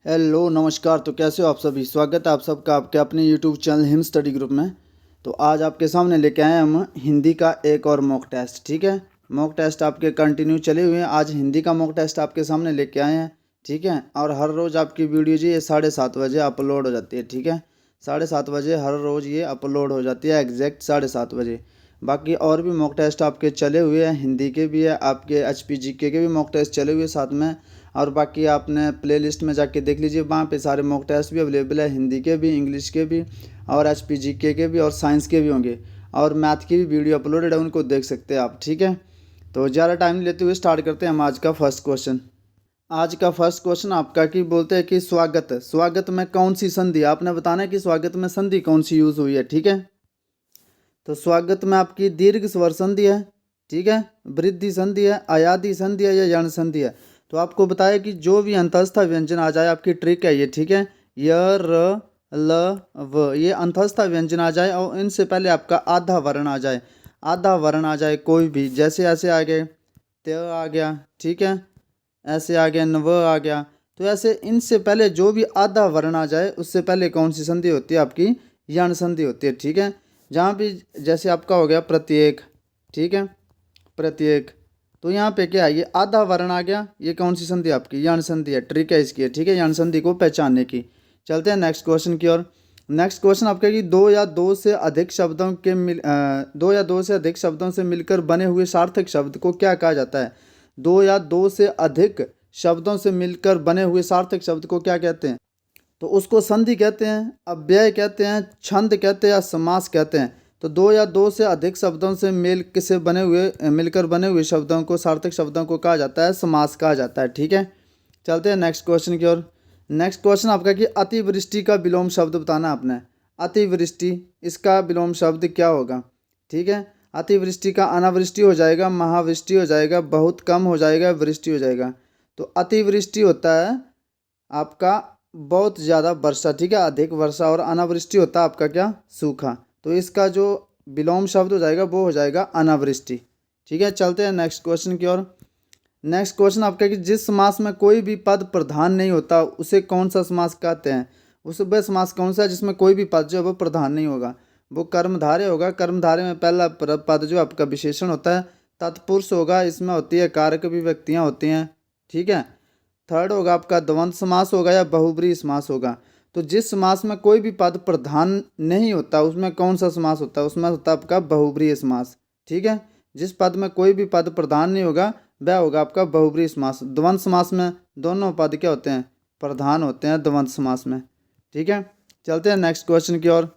Hello नमस्कार। तो कैसे हो आप सभी। स्वागत है आप सबका आपके अपने YouTube channel him study group में। तो आज आपके सामने लेके आए हैं हम हिंदी का एक और मॉक टेस्ट। ठीक है, मॉक टेस्ट आपके कंटिन्यू चले हुए हैं। आज हिंदी का मॉक टेस्ट आपके सामने लेके आए हैं। ठीक है, और हर रोज़ आपकी वीडियो जी ये 7:30 बजे अपलोड हो जाती है। ठीक है, 7:30 बजे हर रोज़ ये अपलोड हो जाती है, एग्जैक्ट 7:30 बजे। बाकी और भी मॉक टेस्ट आपके चले हुए हैं, हिंदी के भी है, आपके HPGK के भी मॉक टेस्ट चले हुए साथ में। और बाकी आपने प्लेलिस्ट में जाके देख लीजिए, वहाँ पे सारे मॉक टेस्ट भी अवेलेबल है, हिंदी के भी, इंग्लिश के भी, और HPGK के भी, और साइंस के भी होंगे, और मैथ की भी वीडियो अपलोडेड है, उनको देख सकते हैं आप। ठीक है, तो ज़्यादा टाइम नहीं लेते हुए स्टार्ट करते हैं हम आज का फर्स्ट क्वेश्चन। आज का फर्स्ट क्वेश्चन आपका कि बोलते हैं कि स्वागत में कौन सी संधि, आपने बताना है कि स्वागत में संधि कौन सी यूज़ हुई है। ठीक है, तो स्वागत में आपकी दीर्घ स्वर संधि है, ठीक है, वृद्धि संधि है, अयादि संधि है, या यण संधि है। तो आपको बताया कि जो भी अंतस्थ व्यंजन आ जाए, आपकी ट्रिक है ये। ठीक है, य र ल व, ये अंतस्थ व्यंजन आ जाए और इनसे पहले आपका आधा वर्ण आ जाए, आधा वर्ण आ जाए कोई भी, जैसे ऐसे आ गए त आ गया, ठीक है, ऐसे आ गया नव आ गया। तो ऐसे इनसे पहले जो भी आधा वर्ण आ जाए उससे पहले कौन सी संधि होती है, आपकी यण संधि होती है। ठीक है, जहाँ भी जैसे आपका हो गया प्रत्येक, ठीक है, प्रत्येक, तो यहाँ पे क्या है, ये आधा वर्ण आ गया, ये कौन सी संधि आपकी यण संधि है। ट्रिक है इसकी, ठीक है, यण संधि को पहचानने की। चलते हैं नेक्स्ट क्वेश्चन की ओर। नेक्स्ट क्वेश्चन आपका कि दो या दो से अधिक शब्दों से मिलकर बने हुए सार्थक शब्द को क्या कहा जाता है। दो या दो से अधिक शब्दों से मिलकर बने हुए सार्थक शब्द को क्या कहते हैं। तो उसको संधि कहते हैं, अव्यय कहते हैं, छंद कहते हैं, या समास कहते हैं। तो दो या दो से अधिक शब्दों से मिलकर बने हुए शब्दों को, सार्थक शब्दों को कहा जाता है समास कहा जाता है। ठीक है, चलते हैं नेक्स्ट क्वेश्चन की ओर। नेक्स्ट क्वेश्चन आपका कि अतिवृष्टि का विलोम शब्द बताना है आपने। अतिवृष्टि, इसका विलोम शब्द क्या होगा। ठीक है, अतिवृष्टि का अनावृष्टि हो जाएगा, महावृष्टि हो जाएगा, बहुत कम हो जाएगा, वृष्टि हो जाएगा। तो अतिवृष्टि होता है आपका बहुत ज़्यादा वर्षा, ठीक है, अधिक वर्षा, और अनावृष्टि होता है आपका क्या, सूखा। तो इसका जो विलोम शब्द हो जाएगा वो हो जाएगा अनावृष्टि। ठीक है, चलते हैं नेक्स्ट क्वेश्चन की ओर। नेक्स्ट क्वेश्चन आपका कि जिस समास में कोई भी पद प्रधान नहीं होता उसे कौन सा समास कहते हैं। उस वह समास कौन सा है जिसमें कोई भी पद जो है वो प्रधान नहीं होगा। वो कर्मधारय होगा। कर्मधारय में पहला पद जो आपका विशेषण होता है तत्पुरुष होगा, इसमें होती है कारक विभक्तियाँ होती हैं। ठीक है, थर्ड होगा आपका द्वंद्व समास होगा या बहुब्रीहि समास होगा। तो जिस समास में कोई भी पद प्रधान नहीं होता उसमें कौन सा समास होता है, उसमें होता है आपका बहुब्रीहि समास। ठीक है, जिस पद में कोई भी पद प्रधान नहीं होगा वह होगा आपका बहुब्रीहि समास। द्वंद्व समास में दोनों पद क्या होते हैं, प्रधान होते हैं द्वंद्व समास में। ठीक है, चलते हैं नेक्स्ट क्वेश्चन की ओर।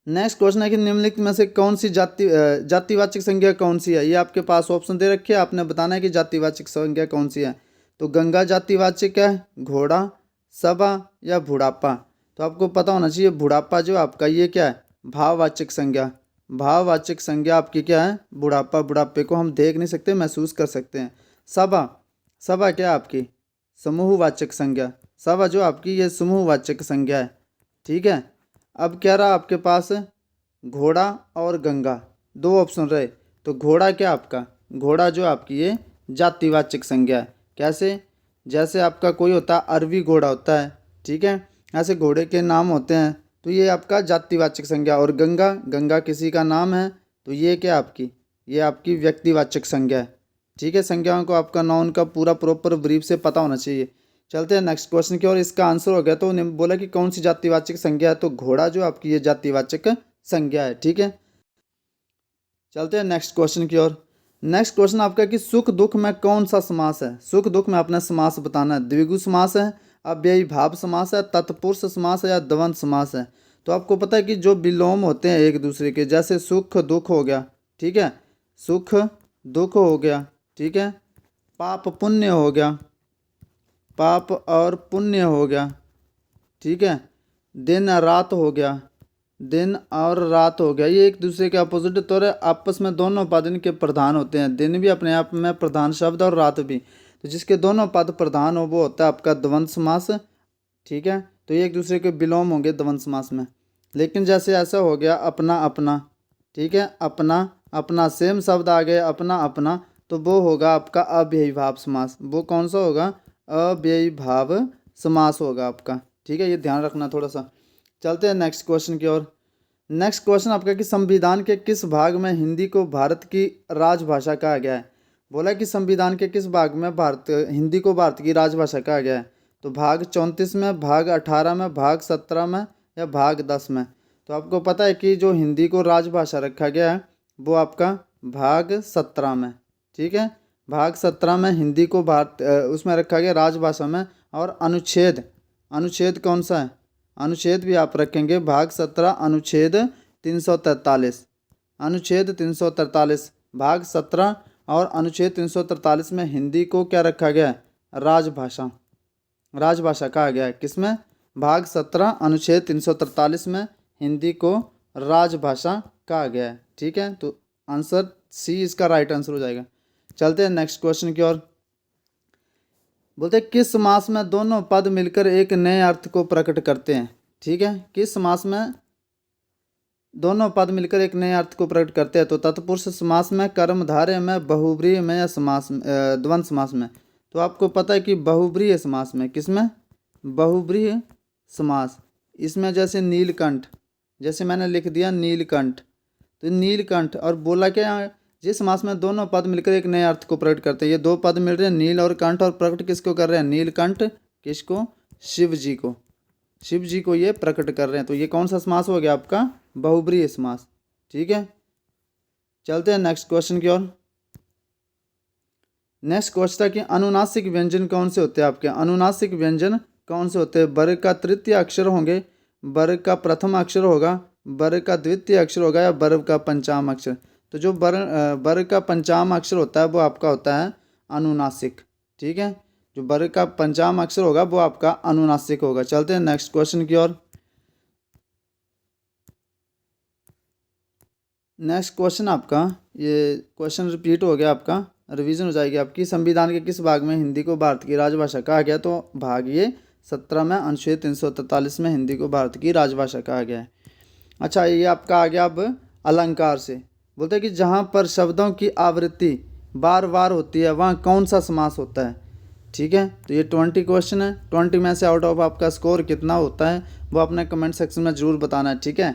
नेक्स्ट क्वेश्चन है कि निम्नलिखित में से कौन सी जातिवाचक संज्ञा कौन सी है। ये आपके पास ऑप्शन दे रखे हैं, आपने बताना है कि जातिवाचक संज्ञा कौन सी है। तो गंगा जातिवाचक है, घोड़ा, सभा, या बुढ़ापा। तो आपको पता होना चाहिए बुढ़ापा जो आपका ये क्या है, भाववाचक संज्ञा। भाववाचक संज्ञा आपकी क्या है, बुढ़ापा। बुढ़ापे को हम देख नहीं सकते, महसूस कर सकते हैं। सभा, सभा क्या है आपकी, समूहवाचक संज्ञा। सभा जो आपकी ये समूहवाचक संज्ञा है। ठीक है, अब क्या रहा आपके पास, घोड़ा और गंगा, दो ऑप्शन रहे। तो घोड़ा क्या आपका, घोड़ा जो आपकी ये जातिवाचक संज्ञा है। कैसे, जैसे आपका कोई होता है अरबी घोड़ा होता है, ठीक है, ऐसे घोड़े के नाम होते हैं, तो ये आपका जातिवाचक संज्ञा। और गंगा, गंगा किसी का नाम है, तो ये क्या आपकी, ये आपकी व्यक्तिवाचक संज्ञा है। ठीक है, संज्ञाओं को आपका नाउन का पूरा प्रॉपर ब्रीफ से पता होना चाहिए। चलते हैं नेक्स्ट क्वेश्चन की और इसका आंसर हो गया। तो उन्होंने बोला कि कौन सी जातिवाचक संज्ञा है, तो घोड़ा जो आपकी ये जातिवाचक संज्ञा है। ठीक है, चलते हैं नेक्स्ट क्वेश्चन की ओर। नेक्स्ट क्वेश्चन आपका कि सुख दुख में कौन सा समास है। सुख दुख में अपना समास बताना है। द्विगु समास है, अव्ययी भाव समास है, तत्पुरुष समास है, या द्वंद्व समास है। तो आपको पता है कि जो विलोम होते हैं एक दूसरे के, जैसे सुख दुख हो गया, ठीक है, सुख दुख हो गया, ठीक है, पाप पुण्य हो गया, पाप और पुण्य हो गया, ठीक है, दिन रात हो गया, दिन और रात हो गया। ये एक दूसरे के अपोजिट तौर है, आपस में दोनों पद इनके प्रधान होते हैं। दिन भी अपने आप में प्रधान शब्द और रात भी। तो जिसके दोनों पद प्रधान हो वो होता है आपका द्वंद्व समास। ठीक है, तो ये एक दूसरे के विलोम होंगे द्वंद्व समास में। लेकिन जैसे ऐसा हो गया अपना अपना, ठीक है, अपना अपना, सेम शब्द आ गए अपना अपना, तो वो होगा आपका अव्ययी भाव समास। वो कौन सा होगा, अव्ययी भाव समास होगा आपका। ठीक है, ये ध्यान रखना थोड़ा सा। चलते हैं नेक्स्ट क्वेश्चन की ओर। नेक्स्ट क्वेश्चन आपका कि संविधान के किस भाग में हिंदी को भारत की राजभाषा कहा गया है। बोला कि संविधान के किस भाग में हिंदी को भारत की राजभाषा कहा गया है। तो भाग 34 में, भाग 18 में, भाग 17 में या भाग 10 में। तो आपको पता है कि जो हिंदी को राजभाषा रखा गया है वो आपका भाग 17 में। ठीक है, भाग 17 में हिंदी को उसमें रखा गया राजभाषा में। और अनुच्छेद कौन सा है, अनुच्छेद भी आप रखेंगे भाग 17 अनुच्छेद 343, अनुच्छेद 343 भाग 17 और अनुच्छेद 343 में हिंदी को क्या रखा गया है, राजभाषा कहा गया है। किसमें, भाग 17 अनुच्छेद 343 में हिंदी को राजभाषा कहा गया है। ठीक है, तो आंसर सी इसका राइट आंसर हो जाएगा। चलते हैं नेक्स्ट क्वेश्चन की ओर। बोलते हैं किस समास में दोनों पद मिलकर एक नए अर्थ को प्रकट करते हैं। ठीक है, किस समास में दोनों पद मिलकर एक नए अर्थ को प्रकट करते हैं। तो तत्पुरुष समास में, कर्मधारय में, बहुब्रीहि में या द्वंद्व समास में। तो आपको पता है कि बहुब्रीहि समास में, किसमें, बहुब्रीहि समास। इसमें जैसे नीलकंठ, जैसे मैंने लिख दिया नीलकंठ, तो नीलकंठ और बोला क्या, जिस समास में दोनों पद मिलकर एक नए अर्थ को प्रकट करते हैं। ये दो पद मिल रहे हैं नील और कंठ, और प्रकट किसको कर रहे हैं, नीलकंठ किसको, शिव जी को, शिव जी को ये प्रकट कर रहे हैं। तो ये कौन सा समास हो गया आपका, बहुब्रीहि समास। ठीक है, चलते हैं नेक्स्ट क्वेश्चन की ओर। नेक्स्ट क्वेश्चन है कि अनुनासिक व्यंजन कौन से होते हैं आपके, अनुनासिक व्यंजन कौन से होते हैं। वर्ग का तृतीय अक्षर होंगे, वर्ग का प्रथम अक्षर होगा, वर्ग का द्वितीय अक्षर होगा या वर्ग का पंचम अक्षर। तो जो वर्ग का पंचम अक्षर होता है वो आपका होता है अनुनासिक। ठीक है, जो वर्ग का पंचम अक्षर होगा वो आपका अनुनासिक होगा। चलते हैं नेक्स्ट क्वेश्चन की ओर। नेक्स्ट क्वेश्चन आपका, ये क्वेश्चन रिपीट हो गया आपका, रिवीजन हो जाएगी आपकी। संविधान के किस भाग में हिंदी को भारत की राजभाषा कहा गया। तो भाग ये 17 में, अनुच्छेद 343 में हिंदी को भारत की राजभाषा कहा गया है। अच्छा, ये आपका आ गया अब अलंकार से। बोलते हैं कि जहाँ पर शब्दों की आवृत्ति बार बार होती है वहाँ कौन सा समास होता है। ठीक है, तो ये 20 क्वेश्चन है। 20 में से आउट ऑफ आपका स्कोर कितना होता है वो अपने कमेंट सेक्शन में जरूर बताना है। ठीक है,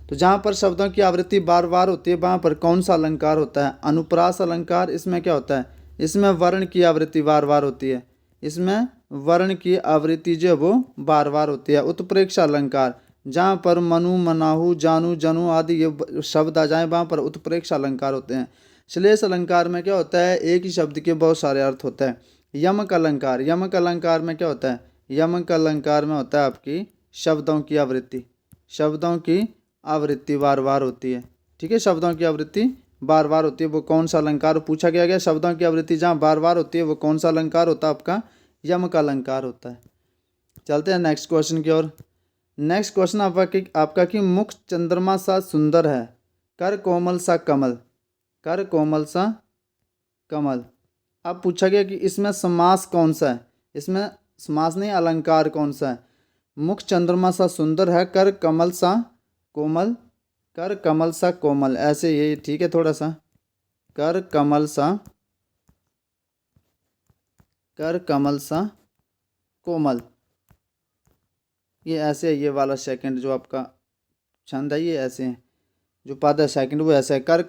तो जहाँ पर शब्दों की आवृत्ति बार बार होती है वहाँ पर कौन सा अलंकार होता है, अनुप्रास अलंकार। इसमें क्या होता है, इसमें वर्ण की आवृत्ति बार बार होती है, इसमें वर्ण की आवृत्ति जो है वो बार बार होती है। उत्प्रेक्षा अलंकार, जहाँ पर मनु, मनाहु, जानू, जनु आदि ये शब्द आ जाए वहाँ पर उत्प्रेक्षा अलंकार होते हैं। श्लेष अलंकार में क्या होता है, एक ही शब्द के बहुत सारे अर्थ होते हैं। यमक अलंकार, यमक अलंकार में क्या होता है, यमक अलंकार में होता है आपकी शब्दों की आवृत्ति, शब्दों की आवृत्ति बार बार होती है। ठीक है, शब्दों की आवृत्ति बार बार होती है, वो कौन सा अलंकार पूछा गया शब्दों की आवृत्ति जहाँ बार बार होती है वो कौन सा अलंकार होता है आपका, यमक अलंकार होता है। चलते हैं नेक्स्ट क्वेश्चन की ओर। नेक्स्ट क्वेश्चन आपका कि मुख चंद्रमा सा सुंदर है, कर कोमल सा कमल, कर कोमल सा कमल। अब पूछा गया कि इसमें समास कौन सा है, इसमें समास नहीं अलंकार कौन सा है। मुख चंद्रमा सा सुंदर है, कर कमल सा कोमल, कर कमल सा कोमल, ऐसे ये ठीक है थोड़ा सा, कर कमल सा, कर कमल सा कोमल, ये ऐसे है। ये वाला सेकंड जो आपका छंद है ये ऐसे है, जो पद है सेकंड वो ऐसा है, कर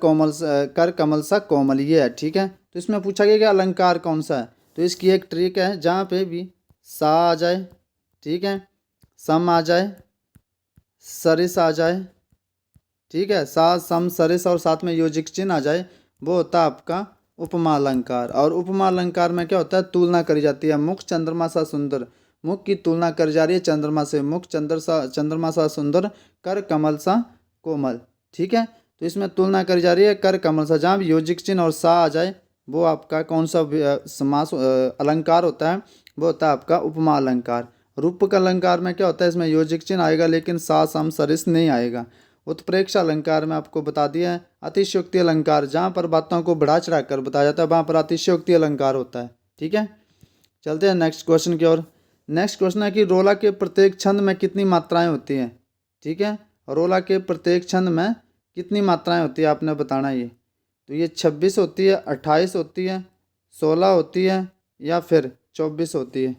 कमल सा कोमल, ये है। ठीक है, तो इसमें पूछा गया कि अलंकार कौन सा है। तो इसकी एक ट्रिक है, जहाँ पे भी सा आ जाए, ठीक है, सम आ जाए, सरिस आ जाए, ठीक है, सा सम सरिस और साथ में योजिक चिन्ह आ जाए, वो होता है आपका उपमा अलंकार। और उपमा अलंकार में क्या होता है, तुलना करी जाती है। मुख चंद्रमा सा सुंदर, मुख की तुलना करी जा रही है चंद्रमा से, मुख चंद्रमा सा सुंदर, कर कमल सा कोमल। ठीक है, तो इसमें तुलना करी जा रही है कर कमल सा, जहाँ भी योजिक चिन्ह और सा आ जाए वो आपका कौन सा समास अलंकार होता है, वो होता है आपका उपमा अलंकार। रूपक अलंकार में क्या होता है, इसमें योजिक चिन्ह आएगा लेकिन सा सम सरिस नहीं आएगा। उत्प्रेक्षा अलंकार में आपको बता दिया है। अतिशयोक्ति अलंकार, जहाँ पर बातों को बढ़ा चढ़ा कर बताया जाता है वहाँ पर अतिशयोक्ति अलंकार होता है। ठीक है, चलते हैं नेक्स्ट क्वेश्चन की ओर। नेक्स्ट क्वेश्चन है कि रोला के प्रत्येक छंद में कितनी मात्राएं होती हैं। ठीक है, रोला के प्रत्येक छंद में कितनी मात्राएं होती है आपने बताना ये। तो ये 26 होती है, 28 होती है, 16 होती है या फिर 24 होती है।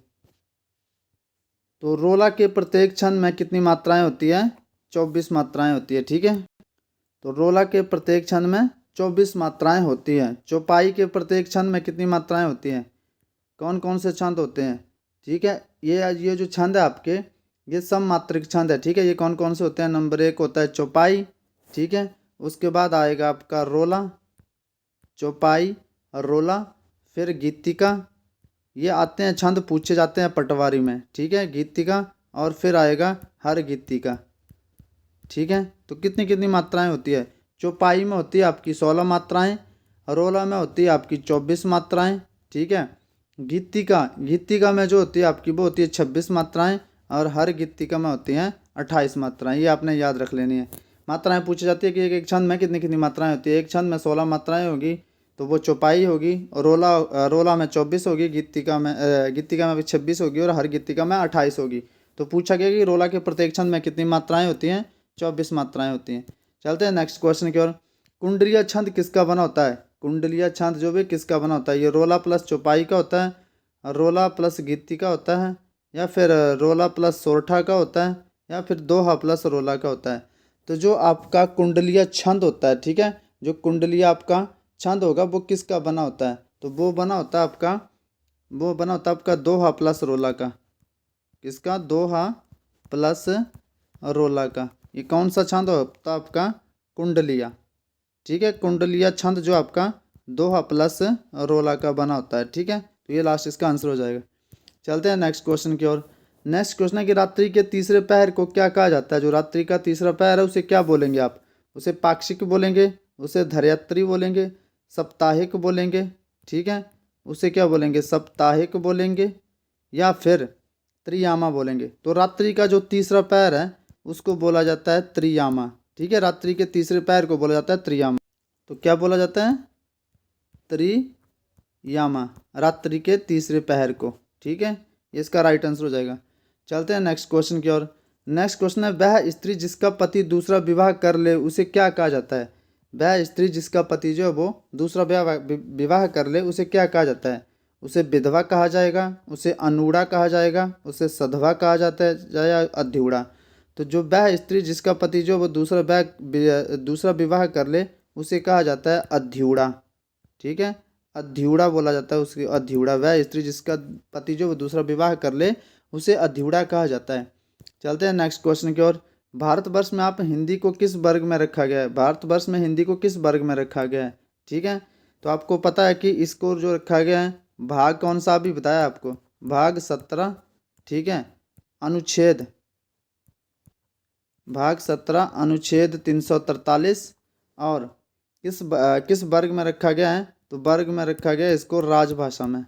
तो रोला के प्रत्येक छंद में कितनी मात्राएं होती है? 24 मात्राएं होती है। ठीक है, तो रोला के प्रत्येक छंद में 24 मात्राएं होती हैं। चौपाई के प्रत्येक छंद में कितनी मात्राएं होती हैं? कौन कौन से छंद होते हैं? ठीक है, ये जो छंद है आपके, ये सम मात्रिक छंद है। ठीक है, ये कौन कौन से होते हैं? नंबर 1 होता है चौपाई। ठीक है, उसके बाद आएगा आपका रोला, चौपाई, रोला, फिर गीतिका। ये आते हैं छंद, पूछे जाते हैं पटवारी में। ठीक है, गीतिका, और फिर आएगा हर गीतिका। ठीक है, तो कितनी कितनी मात्राएं होती है? चौपाई में होती है आपकी 16 मात्राएं, रोला में होती है आपकी 24 मात्राएं। ठीक है, गीतिका में जो होती है आपकी वो होती है 26 मात्राएं, और हर गीतिका में होती हैं 28 मात्राएं। ये आपने याद रख लेनी है। मात्राएं पूछी जाती है कि एक छंद में कितनी कितनी मात्राएं होती है। एक छंद में 16 मात्राएं होगी तो वो चौपाई होगी, और रोला में 24 होगी, गीतिका में भी 26 होगी, और हर गीतिका में 28 होगी। तो पूछा गया कि रोला के प्रत्येक छंद में कितनी मात्राएं होती हैं? 24 मात्राएं होती हैं। चलते हैं नेक्स्ट क्वेश्चन की ओर। कुंडलीय छंद किसका बना होता है? कुंडलीय छंद जो भी किसका बना होता है? ये रोला प्लस चौपाई का होता है, रोला प्लस गीति का होता है, या फिर रोला प्लस सोरठा का होता है, या फिर दोहा प्लस रोला का होता है। तो जो आपका कुंडलीय छंद होता है, ठीक है, जो कुंडलीय आपका छंद होगा वो किसका बना होता है? तो वो बना होता है आपका दोहा प्लस रोला का। किसका? दोहा प्लस रोला का। ये कौन सा छंद होता है आपका? कुंडलिया। ठीक है, कुंडलिया छंद जो आपका दोहा प्लस रोला का बना होता है। ठीक है, तो ये लास्ट इसका आंसर हो जाएगा। चलते हैं नेक्स्ट क्वेश्चन की ओर। नेक्स्ट क्वेश्चन है कि रात्रि के तीसरे पहर को क्या कहा जाता है? जो रात्रि का तीसरा पहर है उसे क्या बोलेंगे आप? उसे पाक्षिक बोलेंगे, उसे धर्यात्री बोलेंगे, साप्ताहिक बोलेंगे। ठीक है, उसे क्या बोलेंगे? साप्ताहिक बोलेंगे, या फिर त्रियामा बोलेंगे। तो रात्रि का जो तीसरा पहर है उसको बोला जाता है त्रियामा। ठीक है, रात्रि के तीसरे पहर को बोला जाता है त्रियामा। तो क्या बोला जाता है? त्रियामा, रात्रि के तीसरे पहर को। ठीक है, ये इसका राइट आंसर हो जाएगा। चलते हैं नेक्स्ट क्वेश्चन की ओर। नेक्स्ट क्वेश्चन है, वह स्त्री जिसका पति दूसरा विवाह कर ले उसे क्या कहा जाता है? वह स्त्री जिसका पति जो है वो दूसरा विवाह कर ले उसे क्या कहा जाता है? उसे विधवा कहा जाएगा, उसे अनूढ़ा कहा जाएगा, उसे सधवा कहा जाता है, या अध्यूढ़ा। तो जो वह स्त्री जिसका पति जो वो दूसरा विवाह कर ले उसे कहा जाता है अध्यूढ़ा। ठीक है, अध्यूढ़ा बोला जाता है उसकी, अध्यूढ़ा। वह स्त्री जिसका पति जो वो दूसरा विवाह कर ले उसे अध्यूढ़ा कहा जाता है। चलते हैं नेक्स्ट क्वेश्चन की ओर। भारतवर्ष में आप हिंदी को किस वर्ग में रखा गया है? भारतवर्ष में हिंदी को किस वर्ग में रखा गया है? ठीक है, तो आपको पता है कि इसको जो रखा गया है, भाग कौन सा अभी बताया आपको? भाग 17। ठीक है, अनुच्छेद, भाग 17 अनुच्छेद 343। और किस वर्ग में रखा गया है? तो वर्ग में रखा गया है इसको राजभाषा में।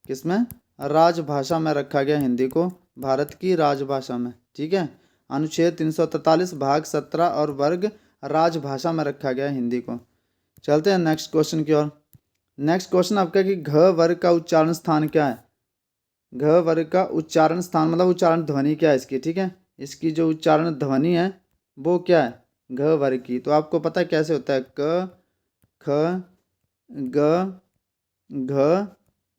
किसमें? राजभाषा में रखा गया हिंदी को, भारत की राजभाषा में। ठीक है, अनुच्छेद 343 भाग 17 और वर्ग राजभाषा में रखा गया है हिंदी को। चलते हैं नेक्स्ट क्वेश्चन की ओर। नेक्स्ट क्वेश्चन आपका कि घ वर्ग का उच्चारण स्थान क्या है? घ वर्ग का उच्चारण स्थान मतलब उच्चारण ध्वनि क्या है इसकी? ठीक है, इसकी जो उच्चारण ध्वनि है वो क्या है? घ वर्ग की। तो आपको पता है कैसे होता है? क, ख, ग, घ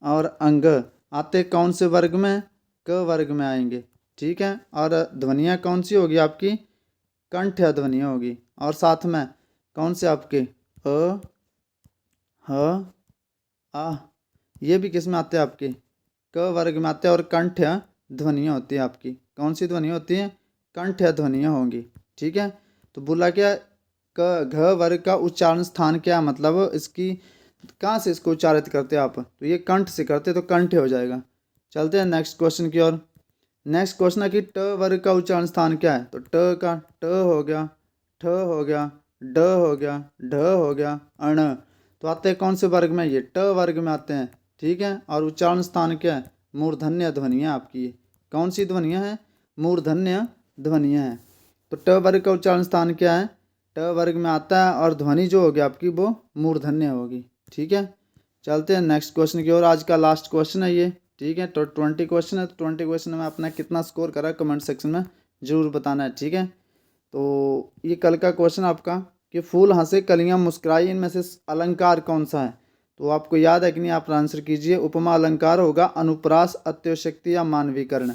और अंग आते कौन से वर्ग में? क वर्ग में आएंगे। ठीक है, और ध्वनियाँ कौन सी होगी आपकी? कंठ्य ध्वनियाँ होगी। और साथ में कौन से आपके? अ, ह, आ, ये भी किस में आते हैं आपके? क वर्ग में आते हैं, और कंठ्य ध्वनियाँ होती है आपकी। कौन सी ध्वनियाँ होती हैं? कंठ्य ध्वनियाँ होंगी। ठीक है, तो बोला क्या? क घ वर्ग का उच्चारण स्थान क्या, मतलब इसकी कहाँ से इसको उच्चारित करते हैं आप? तो ये कंठ से करते तो कंठ्य हो जाएगा। चलते हैं नेक्स्ट क्वेश्चन की ओर। नेक्स्ट क्वेश्चन है कि ट वर्ग का उच्चारण स्थान क्या है? तो ट का ट हो गया, ठ हो गया, ड हो गया, ढ हो गया, अण। तो आते हैं कौन से वर्ग में? ये ट वर्ग में आते हैं। ठीक है, और उच्चारण स्थान क्या है? मूर्धन्य ध्वनियाँ आपकी। कौन सी ध्वनियाँ हैं? मूर्धन्य ध्वनियाँ हैं। तो ट वर्ग का उच्चारण स्थान क्या है? ट वर्ग में आता है, और ध्वनि जो होगी आपकी वो मूर्धन्य होगी। ठीक है, चलते हैं नेक्स्ट क्वेश्चन की ओर। आज का लास्ट क्वेश्चन है ये। ठीक है, तो 20 क्वेश्चन है। तो 20 क्वेश्चन में अपना कितना स्कोर करा कमेंट सेक्शन में ज़रूर बताना है। ठीक है, तो ये कल का क्वेश्चन आपका कि फूल हंसे कलियां मुस्कुराई, इनमें से अलंकार कौन सा है? तो आपको याद है कि नहीं? आप आंसर कीजिए। उपमा अलंकार होगा, अनुप्रास, अत्योशक्ति या मानवीकरण।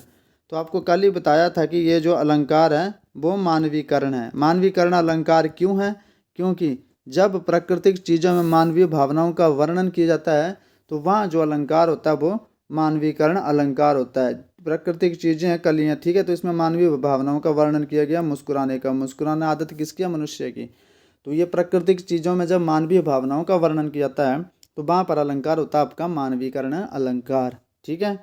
तो आपको कल ही बताया था कि ये जो अलंकार है वो मानवीकरण है। मानवीकरण अलंकार क्यों है? क्योंकि जब प्राकृतिक चीज़ों में मानवीय भावनाओं का वर्णन किया जाता है तो वहाँ जो अलंकार होता है वो मानवीकरण अलंकार होता है। प्राकृतिक चीज़ें हैं, कलियाँ, ठीक है, तो इसमें मानवीय भावनाओं का वर्णन किया गया। मुस्कुराने का, मुस्कुराना आदत किसकी है? मनुष्य की। तो ये प्राकृतिक चीज़ों में जब मानवीय भावनाओं का वर्णन किया जाता है तो वहाँ पर अलंकार होता है आपका मानवीकरण अलंकार। ठीक है,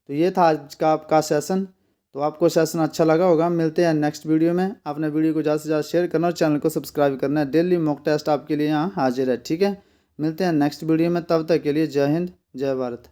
तो ये था आज का आपका सेशन। तो आपको सेशन अच्छा लगा होगा। मिलते हैं नेक्स्ट वीडियो में। आपने वीडियो को ज़्यादा से ज़्यादा शेयर करना और चैनल को सब्सक्राइब करना है। डेली मॉक टेस्ट आपके लिए यहाँ हाजिर है। ठीक है, मिलते हैं नेक्स्ट वीडियो में। तब तक के लिए जय हिंद, जय भारत।